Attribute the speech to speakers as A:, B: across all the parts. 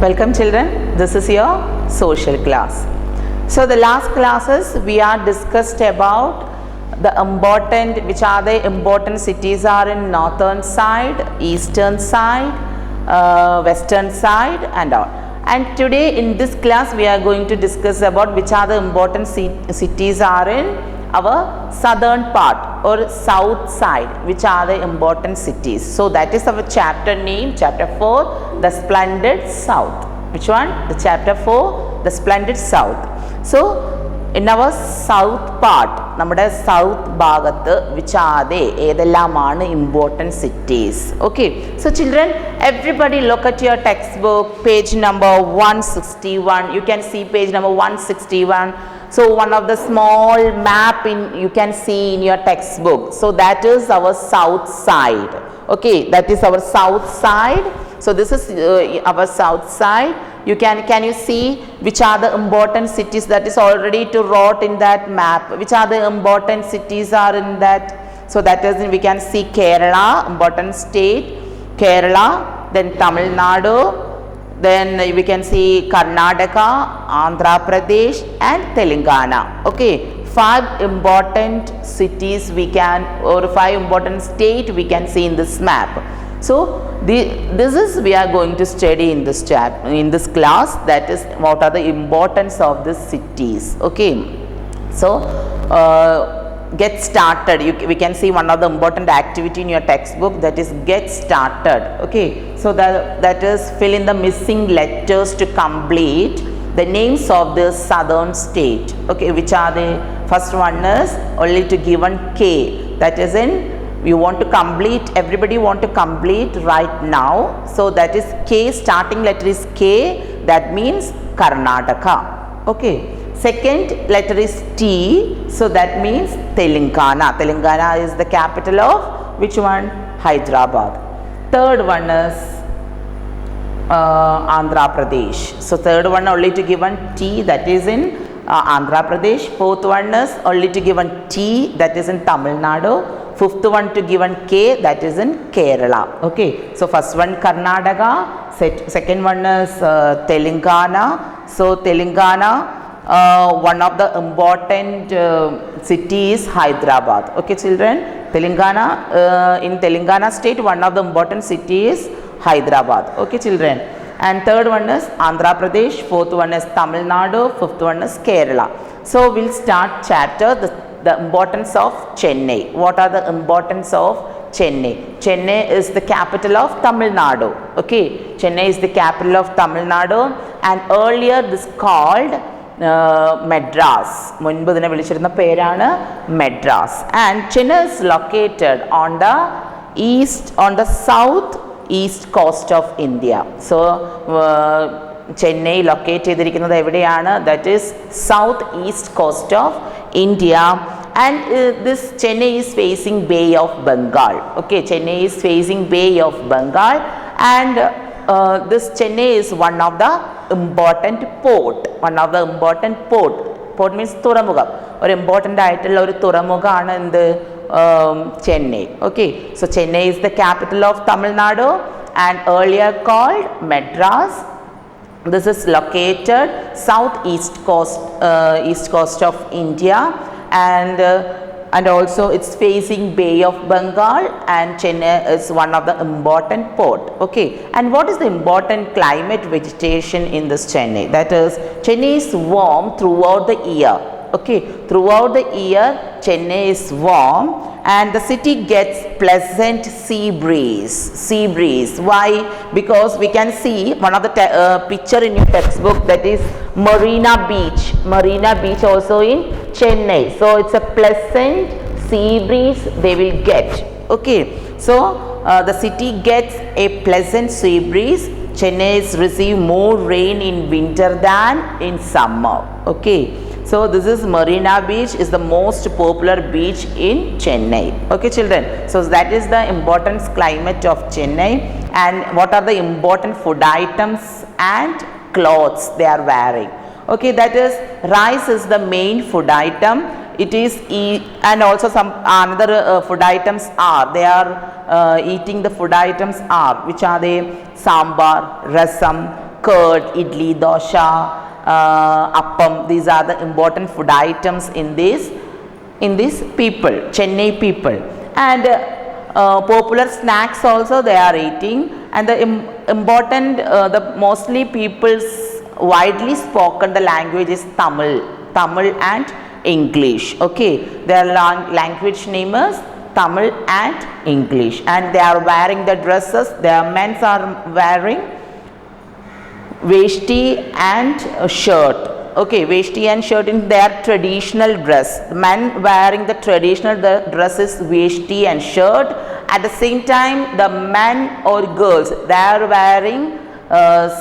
A: Welcome children, this is your social class. So the last classes we are discussed about the important, which are the important cities are in northern side, eastern side, western side and all. And today in this class we are going to discuss about which are the important cities are in our southern part or south side, which are the important cities. So that is our chapter name, chapter 4, the splendid south. Which one? The chapter 4, the splendid south. So in our south part, നമ്മുടെ south ഭാഗത്ത് which are they, ഏതെല്ലാമാണ് important cities. Okay, so children, everybody look at your textbook, page number 161. You can see page number 161. So one of the small map you can see in your textbook. So that is our south side. Okay, that is our south side. So this is our south side. Can you see which are the important cities that is already to wrote in that map? Which are the important cities are in that? So that is, we can see Kerala, important state, Kerala, then Tamil Nadu, then we can see Karnataka, Andhra Pradesh and Telangana. Okay, 5 important cities we can, or 5 important state we can see in this map. So this is we are going to study in this in this class, that is what are the importance of these cities. Okay, so get started. We can see one of the important activity in your textbook, that is get started. Okay, so that is fill in the missing letters to complete the names of the southern state. Okay, which are the first one is only to given K, that is in you want to complete, everybody want to complete right now. So that is K, starting letter is K, that means Karnataka. Okay, second letter is T, so that means Telangana. Telangana is the capital of which one? Hyderabad. Third one is Andhra Pradesh. So third one only to given T, that is in Andhra Pradesh. Fourth one is only to given T, that is in Tamil Nadu. Fifth one to given K, that is in Kerala. Okay, so first one Karnataka, second one is Telangana. So Telangana, one of the important city is Hyderabad. Okay children, Telangana, in Telangana state one of the important city is Hyderabad. Okay children, and third one is Andhra Pradesh, fourth one is Tamil Nadu, fifth one is Kerala. So we'll start chapter the importance of Chennai. What are the importance of Chennai? Chennai is the capital of Tamil Nadu. Okay, Chennai is the capital of Tamil Nadu, and earlier this called Madras. മുൻപ് ഇതിനെ വിളിച്ചിരുന്ന പേരാണ് Madras. And Chennai is located on the south east coast of India. So Chennai locate ചെയ്തിരിക്കുന്നത് എവിടെയാണ്? That is south east coast of India, and this Chennai is facing Bay of Bengal. Okay, Chennai is facing Bay of Bengal, and this Chennai is one of the important port. Port means തുറമുഖം. ഒരു important ആയിട്ടുള്ള ഒരു തുറമുഖമാണ് എന്ത്? Chennai. Okay, so Chennai is the capital of Tamil Nadu and earlier called Madras. This is located southeast coast of India, and also it's facing Bay of Bengal, and Chennai is one of the important port. Okay, and what is the important climate vegetation in this Chennai? That is, Chennai is warm throughout the year. Okay, throughout the year Chennai is warm, and the city gets pleasant sea breeze. Why? Because we can see one of the picture in your textbook, that is Marina Beach also in Chennai. So it's a pleasant sea breeze they will get. Okay, so the city gets a pleasant sea breeze. Chennai receive more rain in winter than in summer. Okay, so this is Marina Beach is the most popular beach in Chennai. Okay children, so that is the important climate of Chennai. And what are the important food items and clothes they are wearing? Okay, that is rice is the main food item. It is and also some another food items are they are eating the food items are which are they? Sambar, rasam, curd, idli, dosha, appam. These are the important food items in this people, Chennai people. And popular snacks also they are eating, and the important the mostly people's widely spoken the language is Tamil and English. Okay, their language name is Tamil and English, and they are wearing the dresses. Their men are wearing veshti and shirt. Okay, veshti and shirt in their traditional dress. The men wearing the traditional dress is veshti and shirt. At the same time, the men or girls they are wearing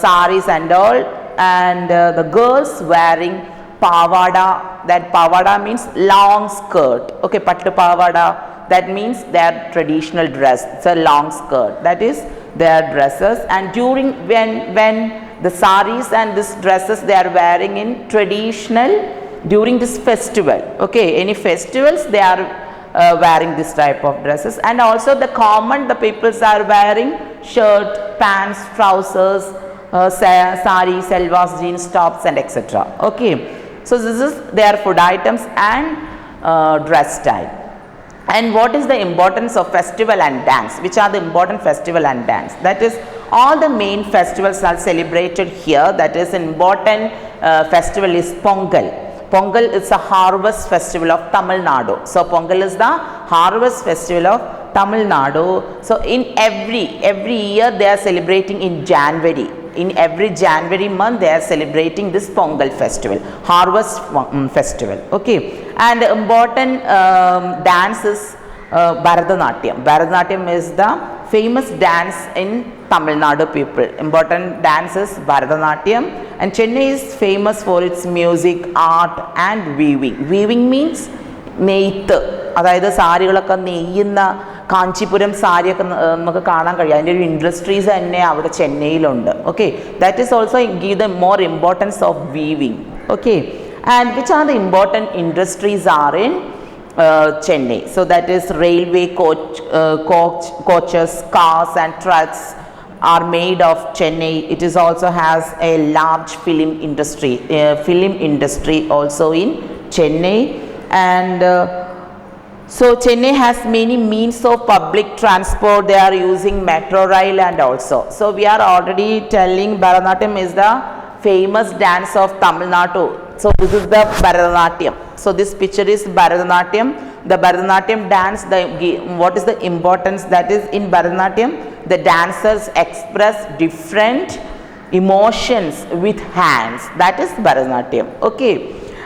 A: saris and all, and the girls wearing pavada. That pavada means long skirt. Okay, pattu pavada, that means their traditional dress. It's a long skirt. That is their dresses. And during when the saris and these dresses they are wearing in traditional during this festival. Okay, any festivals they are wearing this type of dresses. And also the common the peoples are wearing shirt, pants, trousers, sari, salwas, jeans, tops, and etc. Okay, so this is their food items and dress style. And what is the importance of festival and dance? Which are the important festival and dance? That is, all the main festivals are celebrated here. That is, important festival is Pongal. Pongal is a harvest festival of Tamil Nadu. So Pongal is the harvest festival of Tamil Nadu. So in every year they are celebrating in January. In every January month they are celebrating this Pongal festival, harvest festival. Okay, and important dance is Bharatanatyam. Bharatanatyam is the famous dance in Tamil Nadu people. Important dance is Bharatanatyam, and Chennai is famous for its music, art and weaving. Weaving means നെയ്ത്ത്, അതായത് സാരികളൊക്കെ നെയ്യുന്ന കാഞ്ചിപുരം സാരിയൊക്കെ നമുക്ക് കാണാൻ കഴിയും. അതിൻ്റെ ഒരു industries തന്നെ അവിടെ ചെന്നൈയിലുണ്ട്. Okay, that is also give the more importance of weaving. Okay, and which are the important industries are in Chennai? So that is railway coaches, cars and trucks are made of Chennai. It is also has a large film industry also in Chennai. And so Chennai has many means of public transport. They are using metro rail and also. So we are already telling Bharatanatyam is the famous dance of Tamil Nadu. So this is the Bharatanatyam. So this picture is Bharatanatyam. The Bharatanatyam dance, what is the importance? That is, in Bharatanatyam the dancers express different emotions with hands. That is Bharatanatyam. Okay,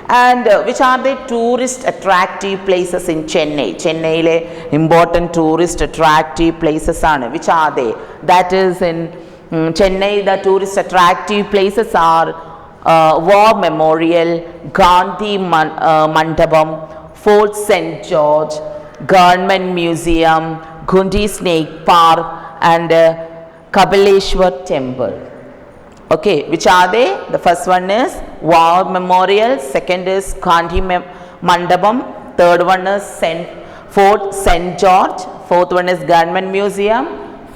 A: and which are the tourist attractive places in Chennai? Chennai important tourist attractive places are, which are they? That is, in Chennai the tourist attractive places are War Memorial, Gandhi Mandapam, Fort St. George, Government Museum, Gundi Snake Park and Kapaleshwar Temple. Okay, which are they? The first one is War Memorial, second is Gandhi Mandapam, third one is Fort St. George, fourth one is Government Museum,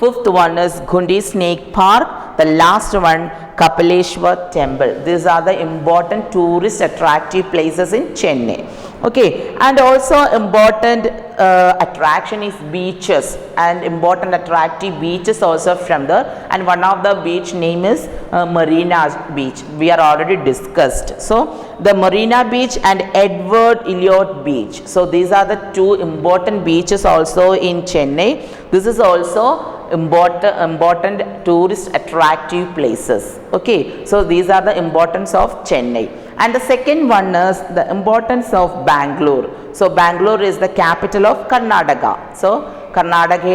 A: fifth one is Gundi Snake Park, the last one Kapaleshwar Temple. These are the important tourist attractive places in Chennai. Okay, and also important attraction is beaches, and important attractive beaches also from there, and one of the beach name is Marina Beach. We are already discussed. So the Marina Beach and Edward Elliot Beach. So these are the two important beaches also in Chennai. This is also important tourist attractive places. Okay, so these are the importance of Chennai. And the second one is the importance of Bangalore. So Bangalore is the capital of Karnataka. So Karnataka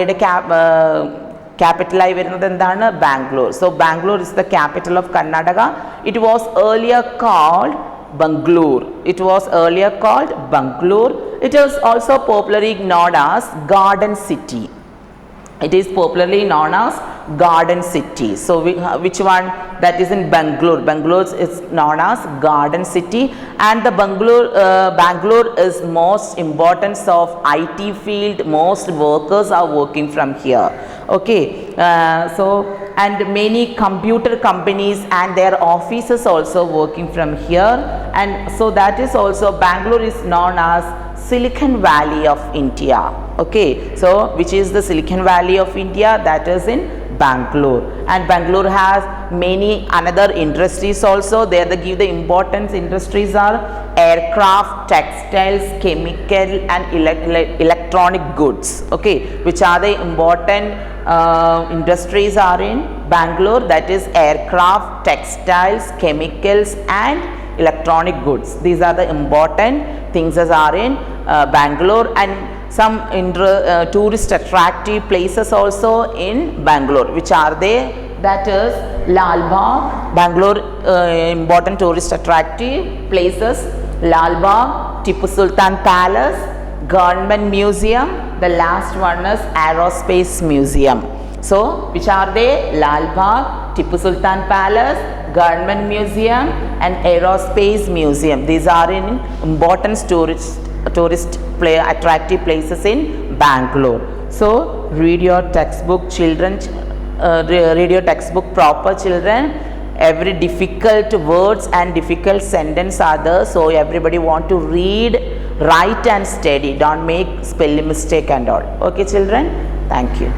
A: capital ആയി വരുന്നത് എന്താണ്? Bangalore. So Bangalore is the capital of Karnataka. It was earlier called Bangalore. It was earlier called Bangalore. It is also popularly known as Garden City. It is popularly known as Garden City. So which one? That is in Bangalore. Bangalore is known as Garden City, and the Bangalore is most importance of IT field. Most workers are working from here. Okay, and many computer companies and their offices also working from here, and so that is also Bangalore is known as Silicon Valley of India. Okay, so which is the Silicon Valley of India? That is in Bangalore, and Bangalore has many another industries also. There they give the importance industries are aircraft, textiles, chemical and electronic goods. Okay, which are the important industries are in Bangalore? That is aircraft, textiles, chemicals and electronic goods. These are the important things as are in Bangalore, and some tourist attractive places also in Bangalore. Which are they? That is Lal Bagh. Bangalore important tourist attractive places: Lal Bagh, Tipu Sultan Palace, Government Museum. The last one is Aerospace Museum. So which are they? Lal Bagh, Tipu Sultan Palace, Government Museum and Aerospace Museum. These are in important tourist attractive places in Bangalore. So read your textbook, children. Read your textbook proper, children. Every difficult words and difficult sentence are there. So everybody want to read, write and study. Don't make spelling mistake and all. Okay, children. Thank you.